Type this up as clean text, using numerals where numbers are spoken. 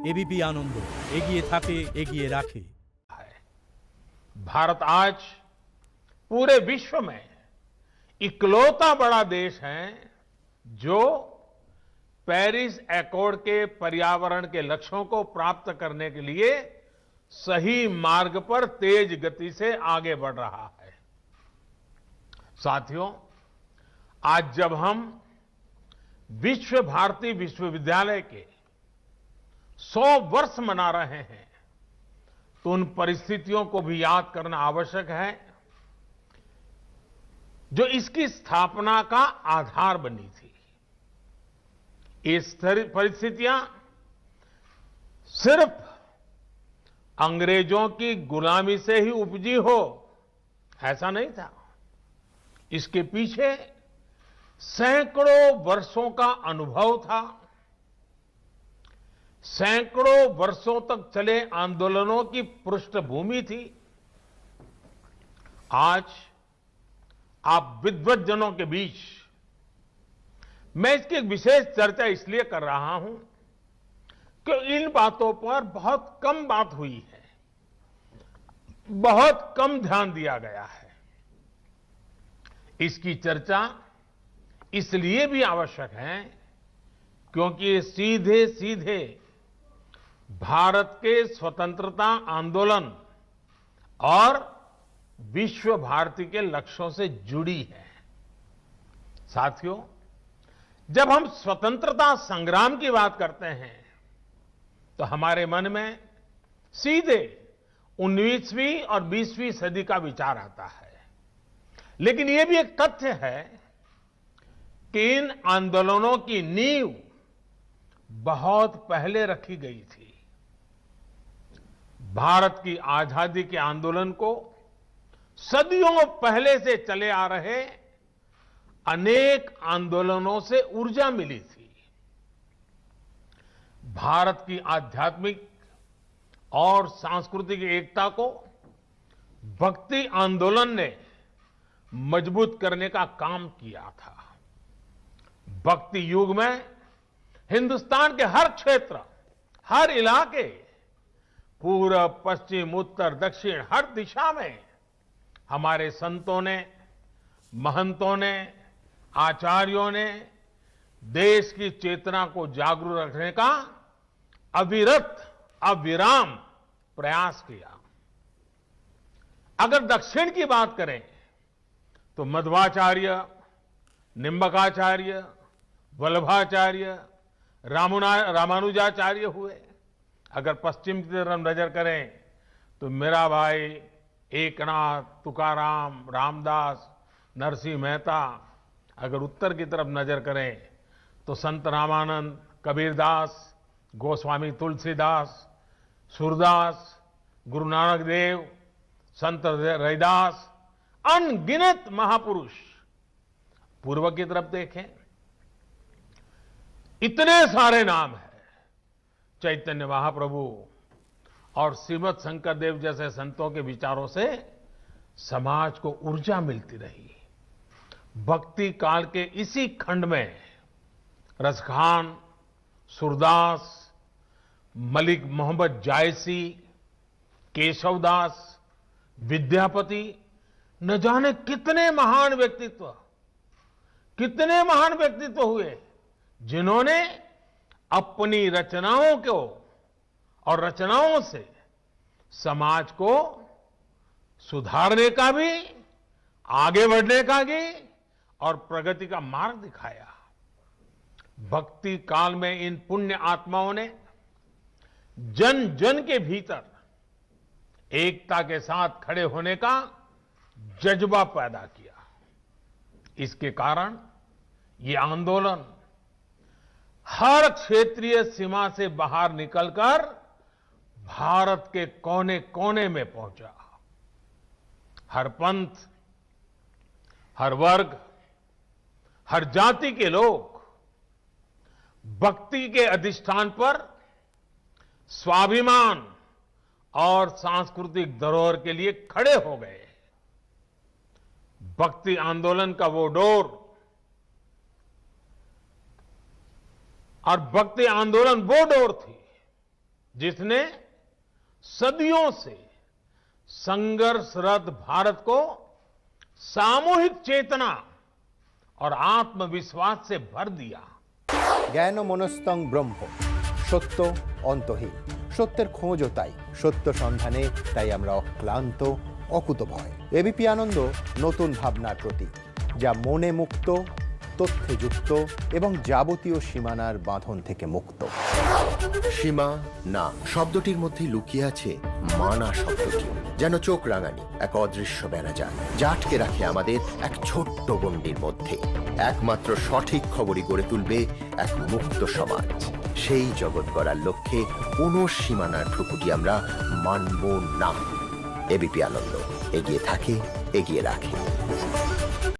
ABP आनंद एगिए थाके एगिए राखे। भारत आज पूरे विश्व में इकलौता बड़ा देश है जो पेरिस एकॉर्ड के पर्यावरण के लक्ष्यों को प्राप्त करने के लिए सही मार्ग पर तेज गति से आगे बढ़ रहा है। साथियों, आज जब हम विश्व भारती विश्वविद्यालय के 100 वर्ष मना रहे हैं तो उन परिस्थितियों को भी याद करना आवश्यक है जो इसकी स्थापना का आधार बनी थी। ये परिस्थितियां सिर्फ अंग्रेजों की गुलामी से ही उपजी हो ऐसा नहीं था। इसके पीछे सैकड़ों वर्षों का अनुभव था, सैकड़ों वर्षों तक चले आंदोलनों की पृष्ठभूमि थी। आज आप विद्वज्जनों के बीच मैं इसकी एक विशेष चर्चा इसलिए कर रहा हूं कि इन बातों पर बहुत कम बात हुई है, बहुत कम ध्यान दिया गया है। इसकी चर्चा इसलिए भी आवश्यक है क्योंकि ये सीधे सीधे भारत के स्वतंत्रता आंदोलन और विश्व भारती के लक्ष्यों से जुड़ी है। साथियों, जब हम स्वतंत्रता संग्राम की बात करते हैं तो हमारे मन में सीधे 19वीं और 20वीं सदी का विचार आता है। लेकिन यह भी एक तथ्य है कि इन आंदोलनों की नींव बहुत पहले रखी गई थी। भारत की आजादी के आंदोलन को सदियों पहले से चले आ रहे अनेक आंदोलनों से ऊर्जा मिली थी। भारत की आध्यात्मिक और सांस्कृतिक एकता को भक्ति आंदोलन ने मजबूत करने का काम किया था। भक्ति युग में हिंदुस्तान के हर क्षेत्र, हर इलाके, पूर्व, पश्चिम, उत्तर, दक्षिण, हर दिशा में हमारे संतों ने, महंतों ने, आचार्यों ने देश की चेतना को जागरूक रखने का अविरत, अविराम प्रयास किया। अगर दक्षिण की बात करें तो मध्वाचार्य, निम्बकाचार्य, वल्लभाचार्य, रामानुजाचार्य हुए। अगर पश्चिम की तरफ नजर करें तो मीराबाई, एकनाथ, तुकाराम, रामदास, नरसिंह मेहता। अगर उत्तर की तरफ नजर करें तो संत रामानंद, कबीरदास, गोस्वामी तुलसीदास, सूरदास, गुरु नानक देव, संत रैदास, अनगिनत महापुरुष। पूर्व की तरफ देखें, इतने सारे नाम हैं। चैतन्य महाप्रभु और श्रीमद शंकर देव जैसे संतों के विचारों से समाज को ऊर्जा मिलती रही। भक्ति काल के इसी खंड में रसखान, सूरदास, मलिक मोहम्मद जायसी, केशवदास, विद्यापति, न जाने कितने महान व्यक्तित्व हुए जिन्होंने अपनी रचनाओं को और रचनाओं से समाज को सुधारने का भी, आगे बढ़ने का भी और प्रगति का मार्ग दिखाया। भक्ति काल में इन पुण्य आत्माओं ने जन जन के भीतर एकता के साथ खड़े होने का जज्बा पैदा किया। इसके कारण ये आंदोलन हर क्षेत्रीय सीमा से बाहर निकलकर भारत के कोने कोने में पहुंचा। हर पंथ, हर वर्ग, हर जाति के लोग भक्ति के अधिष्ठान पर स्वाभिमान और सांस्कृतिक धरोहर के लिए खड़े हो गए। भक्ति आंदोलन का वो डोर और भक्ति आंदोलन वो डोर थी जिसने सदियों से संघर्षरत भारत को सामूहिक चेतना और आत्मविश्वास से भर दिया। জ্ঞান মনস্তং ব্রহ্ম, সত্য অন্তহীন, সত্যের খোঁজও তাই, সত্য সন্ধানে তাই আমরা অক্লান্ত অকুতভয়। এবিপি আনন্দ নতুন ভাবনার প্রতীক, যা মনে মুক্ত, তথ্যে যুক্ত এবং যাবতীয় সীমানার বাঁধন থেকে মুক্ত। সীমা না শব্দটির মধ্যে লুকিয়ে আছে মানা শব্দটি, যেন চোখ রাঙানি এক অদৃশ্য বেড়াজাল, যা আটকে রাখে আমাদের এক ছোট্ট গণ্ডির মধ্যে। একমাত্র সঠিক খবরই গড়ে তুলবে এক মুক্ত সমাজ। সেই জগৎ গড়ার লক্ষ্যে কোনো সীমানার ঠুকুটি আমরা মানব না। এবিপি আনন্দ এগিয়ে থাকে, এগিয়ে রাখে।